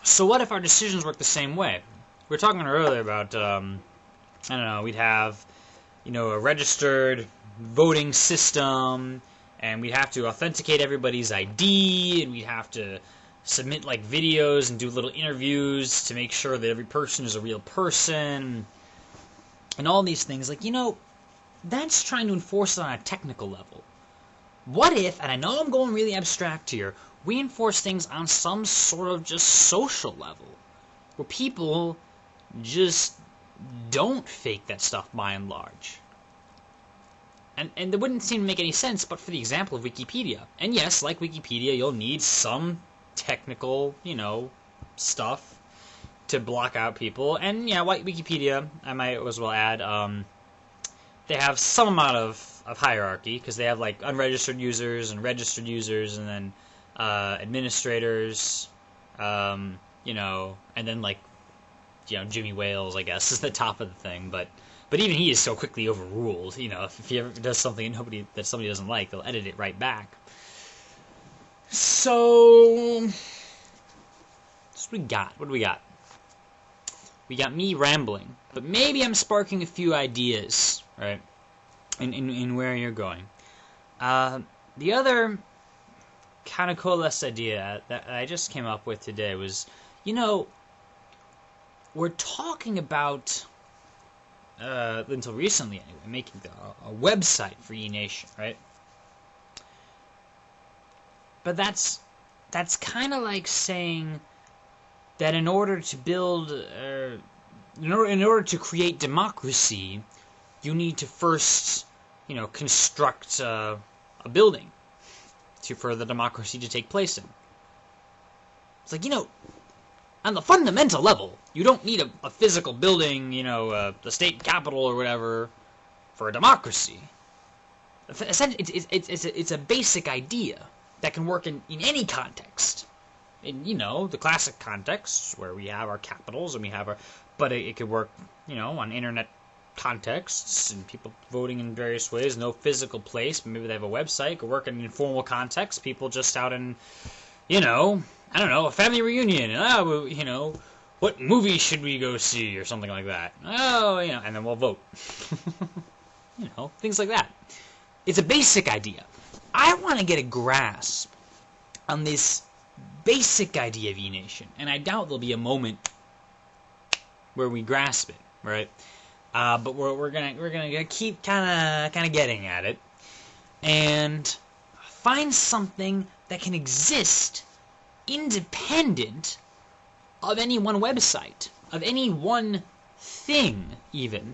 So what if our decisions work the same way? We were talking earlier about, I don't know, we'd have, a registered voting system, and we'd have to authenticate everybody's ID, and we'd have to submit, videos and do little interviews to make sure that every person is a real person, and all these things. That's trying to enforce it on a technical level. What if, and I know I'm going really abstract here, we enforce things on some sort of just social level, where people just don't fake that stuff by and large. And it wouldn't seem to make any sense but for the example of Wikipedia. And yes, like Wikipedia, you'll need some technical, stuff to block out people. And yeah, like Wikipedia, I might as well add, they have some amount of hierarchy, because they have unregistered users and registered users, and then administrators, and then Jimmy Wales, I guess, is the top of the thing, but even he is so quickly overruled. If he ever does something that somebody doesn't like, they'll edit it right back. So, that's what we got. What do we got? We got me rambling, but maybe I'm sparking a few ideas, right? In where you're going. The other kind of coalesced idea that I just came up with today was, we're talking about, until recently anyway, making a website for Enation, right? But that's kind of like saying that in order to build, in order to create democracy, you need to first, construct a building for the democracy to take place in. It's on the fundamental level, you don't need a physical building, the state capitol or whatever, for a democracy. It's a basic idea that can work in any context. In, the classic contexts where we have our capitals and we have but it could work, on internet contexts and people voting in various ways, no physical place, but maybe they have a website. It could work in informal contexts, people just out in, I don't know, a family reunion, and, what movie should we go see, or something like that. Oh, and then we'll vote. Things like that. It's a basic idea. I want to get a grasp on this basic idea of Enation, and I doubt there'll be a moment where we grasp it, right? But we're gonna keep kind of getting at it, and find something that can exist independent of any one website, of any one thing, even.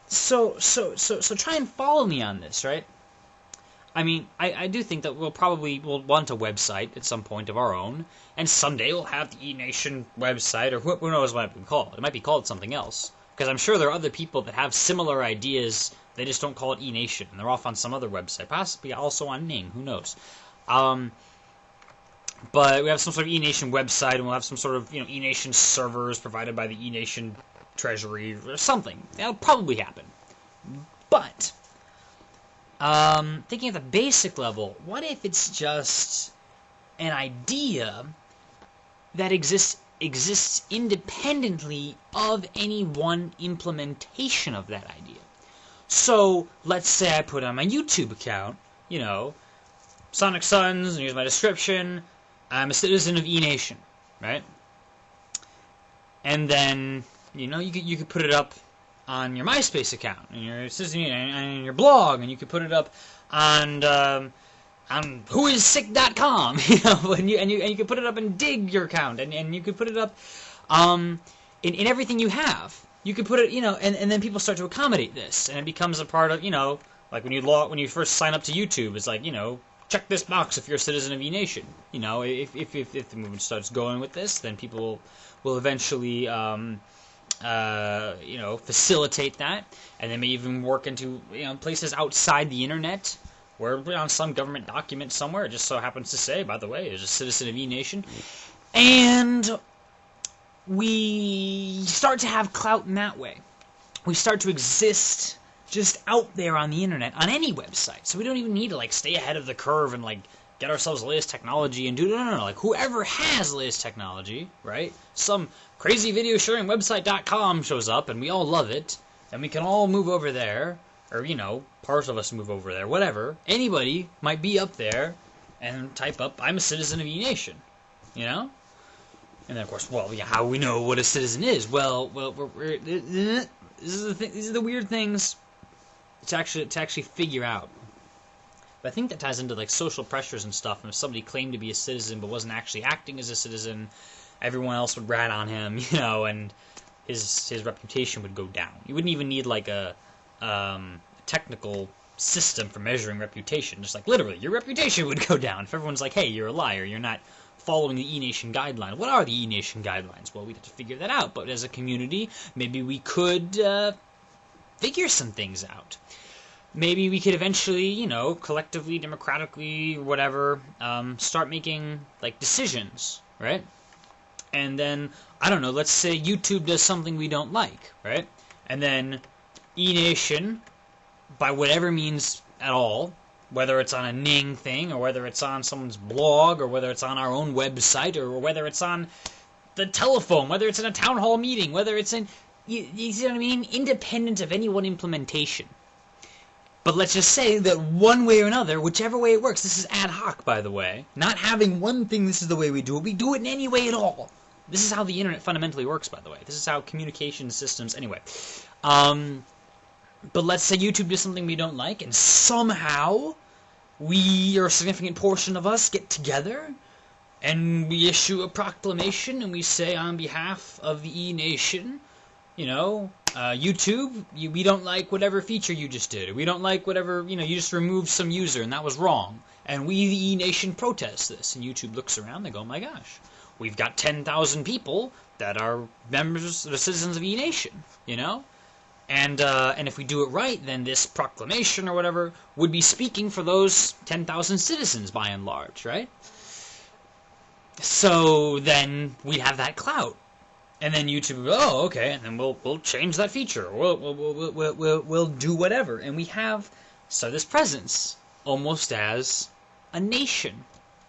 So try and follow me on this, right? I mean, I do think that we'll want a website at some point of our own, and someday we'll have the Enation website, or who knows what it might be called. It might be called something else, because I'm sure there are other people that have similar ideas. They just don't call it Enation, and they're off on some other website, possibly also on Ning. Who knows? But we have some sort of Enation website, and we'll have some sort of Enation servers provided by the Enation Treasury or something. That'll probably happen. But thinking at the basic level, what if it's just an idea that exists independently of any one implementation of that idea? So let's say I put on my YouTube account, Sonic Suns, and here's my description. I'm a citizen of Enation, right? And then, you could put it up on your MySpace account, and your citizen, and your blog, and you could put it up on whoissick.com, and you could put it up and Dig your account, and you could put it up in everything you have. You could put it, and then people start to accommodate this, and it becomes a part of, like when you first sign up to YouTube, it's like, check this box if you're a citizen of Enation. If the movement starts going with this, then people will eventually, facilitate that, and they may even work into, places outside the internet, where on some government document somewhere, it just so happens to say, by the way, there's a citizen of Enation, and we start to have clout in that way. We start to exist just out there on the internet, on any website. So we don't even need to stay ahead of the curve and get ourselves the latest technology and do no. Like, whoever has the latest technology, right? Some crazy video sharing website.com shows up and we all love it, and we can all move over there, or, you know, parts of us move over there, whatever. Anybody might be up there and type up, I'm a citizen of Enation, you know? And then, of course, well, yeah, how do we know what a citizen is? Well, these are the weird things to actually figure out. But I think that ties into, like, social pressures and stuff. And if somebody claimed to be a citizen but wasn't actually acting as a citizen, everyone else would rat on him, you know, and his reputation would go down. You wouldn't even need, like, a technical system for measuring reputation. Just, like, literally, your reputation would go down. If everyone's like, hey, you're a liar, you're not following the Enation guidelines. What are the Enation guidelines? Well, we'd have to figure that out. But as a community, maybe we could figure some things out. Maybe we could eventually, you know, collectively, democratically, whatever, start making, like, decisions, right? And then, I don't know, let's say YouTube does something we don't like, right? And then Enation, by whatever means at all, whether it's on a Ning thing, or whether it's on someone's blog, or whether it's on our own website, or whether it's on the telephone, whether it's in a town hall meeting, whether it's in, you see what I mean? Independent of any one implementation. But let's just say that one way or another, whichever way it works, this is ad hoc, by the way. Not having one thing, this is the way we do it in any way at all. This is how the internet fundamentally works, by the way. This is how communication systems, anyway. But let's say YouTube does something we don't like, and somehow we, or a significant portion of us, get together, and we issue a proclamation, and we say on behalf of the Enation, you know, YouTube, we don't like whatever feature you just did. We don't like whatever, you know, you just removed some user, and that was wrong. And we, the E-Nation, protest this. And YouTube looks around, they go, oh my gosh, we've got 10,000 people that are members, the citizens of E-Nation, you know? And if we do it right, then this proclamation or whatever would be speaking for those 10,000 citizens, by and large, right? So then we have that clout. And then YouTube, oh, okay, and then we'll change that feature. We'll do whatever, and we have this presence almost as a nation.